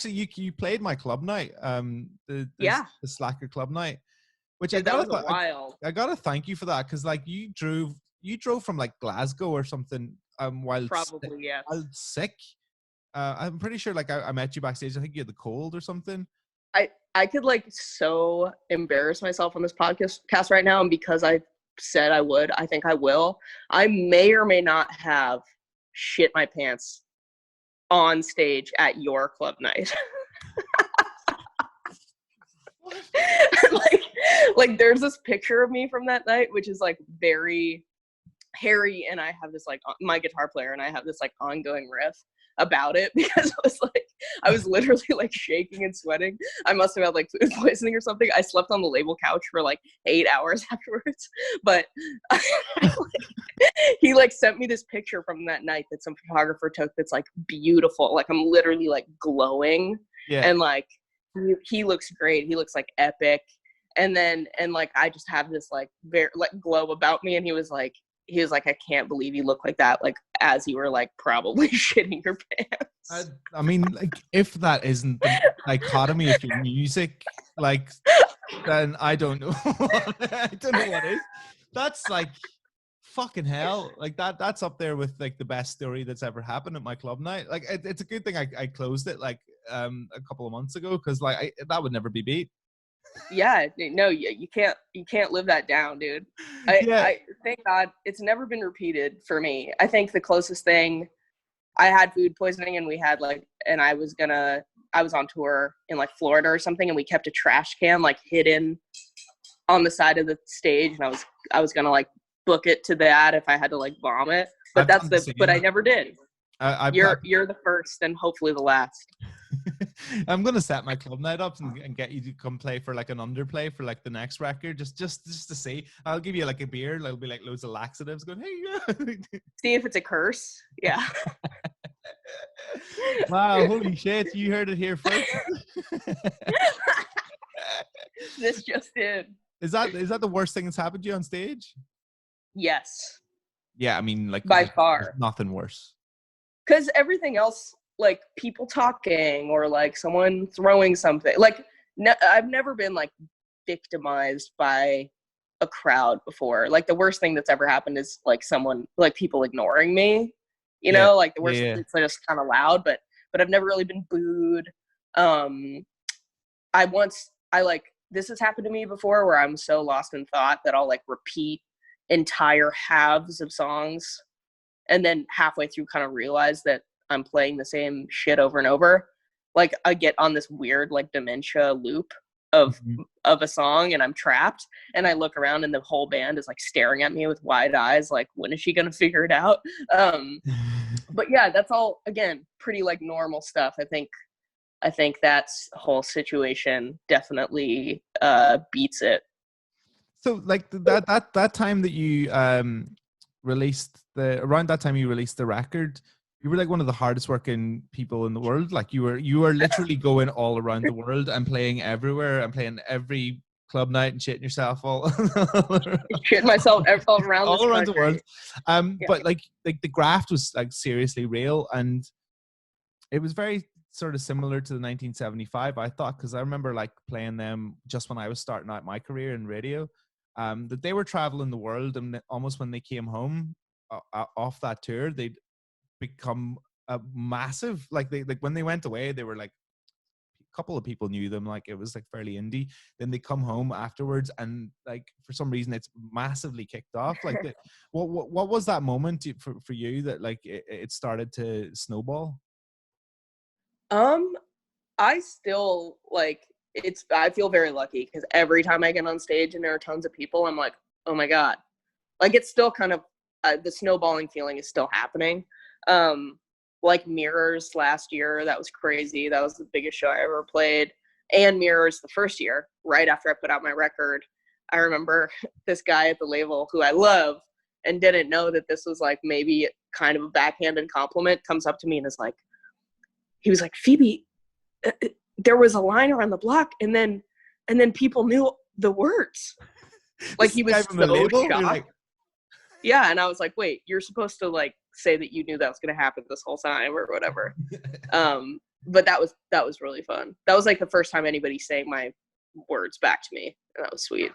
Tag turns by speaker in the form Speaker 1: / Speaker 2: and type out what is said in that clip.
Speaker 1: So you played my club night,
Speaker 2: Yeah.
Speaker 1: the Slacker club night, which
Speaker 2: Yeah, that was a while.
Speaker 1: I gotta thank you for that, because like you drove from like Glasgow or something,
Speaker 2: Probably, yes.
Speaker 1: while sick. I'm pretty sure like I met you backstage. I think you had the cold or something.
Speaker 2: I could like so embarrass myself on this podcast right now, and because I said I would, I think I will. I may or may not have shit my pants on stage at your club night. like there's this picture of me from that night, which is like very hairy, and I have this like my guitar player, and I have this like ongoing riff about it because I was literally like shaking and sweating. I must have had like food poisoning or something. I slept on the label couch for like 8 hours afterwards, but he like sent me this picture from that night that some photographer took that's like beautiful. Like I'm literally like glowing, and like he looks great. He looks like epic. And like I just have this like very like glow about me, and he was like, I can't believe you look like that, like as you were like probably shitting your pants.
Speaker 1: I mean, like if that isn't the dichotomy of your music, like then I don't know. I don't know what is. That's like fucking hell. Like that's up there with like the best story that's ever happened at my club night. Like it's a good thing I closed it like a couple of months ago, because like that would never be beat.
Speaker 2: Yeah, no, you can't live that down, dude. I thank God it's never been repeated for me. I think the closest thing, I had food poisoning, and we had like, and I was on tour in like Florida or something, and we kept a trash can like hidden on the side of the stage, and I was gonna like book it to that if I had to like vomit, but but I never did. You're the first and hopefully the last.
Speaker 1: I'm gonna set my club night up and get you to come play for like an underplay for like the next record, just to see. I'll give you like a beer. There'll be like loads of laxatives going. Hey,
Speaker 2: see if it's a curse. Yeah.
Speaker 1: Wow! Holy shit! You heard it here first.
Speaker 2: This just in.
Speaker 1: Is that the worst thing that's happened to you on stage?
Speaker 2: Yes.
Speaker 1: Yeah, I mean, like
Speaker 2: by far,
Speaker 1: nothing worse.
Speaker 2: Because everything else, like people talking or like someone throwing something, like I've never been like victimized by a crowd before. Like the worst thing that's ever happened is like someone, like people ignoring me, you know, like the worst thing is just kind of loud, but I've never really been booed. This has happened to me before where I'm so lost in thought that I'll like repeat entire halves of songs, and then halfway through kind of realize that I'm playing the same shit over and over. Like I get on this weird like dementia loop of a song, and I'm trapped, and I look around and the whole band is like staring at me with wide eyes like, when is she gonna figure it out? But yeah, that's all again pretty like normal stuff. I think that's whole situation definitely beats it.
Speaker 1: So like that time that you around that time you released the record, you were like one of the hardest working people in the world. Like you were literally going all around the world and playing everywhere and playing every club night and shitting yourself all
Speaker 2: shitting myself all around
Speaker 1: the world. But like the graft was like seriously real, and it was very sort of similar to the 1975, I thought, because I remember like playing them just when I was starting out my career in radio. That they were traveling the world, and almost when they came home off that tour, they'd become a massive, like when they went away, they were like, a couple of people knew them, like it was like fairly indie. Then they come home afterwards, and like for some reason it's massively kicked off. Like what was that moment for you that like it started to snowball?
Speaker 2: I still like I feel very lucky because every time I get on stage and there are tons of people, I'm like, oh my God. Like it's still kind of the snowballing feeling is still happening. Like Mirrors last year, that was crazy. That was the biggest show I ever played. And Mirrors the first year, right after I put out my record, I remember this guy at the label who I love and didn't know that this was like maybe kind of a backhanded compliment, comes up to me and is like, he was like, Phoebe, there was a line around the block, and then people knew the words. Like he was so shocked. Like... Yeah, and I was like, wait, you're supposed to like say that you knew that was going to happen this whole time or whatever. but that was really fun. That was like the first time anybody sang my words back to me, and that was sweet.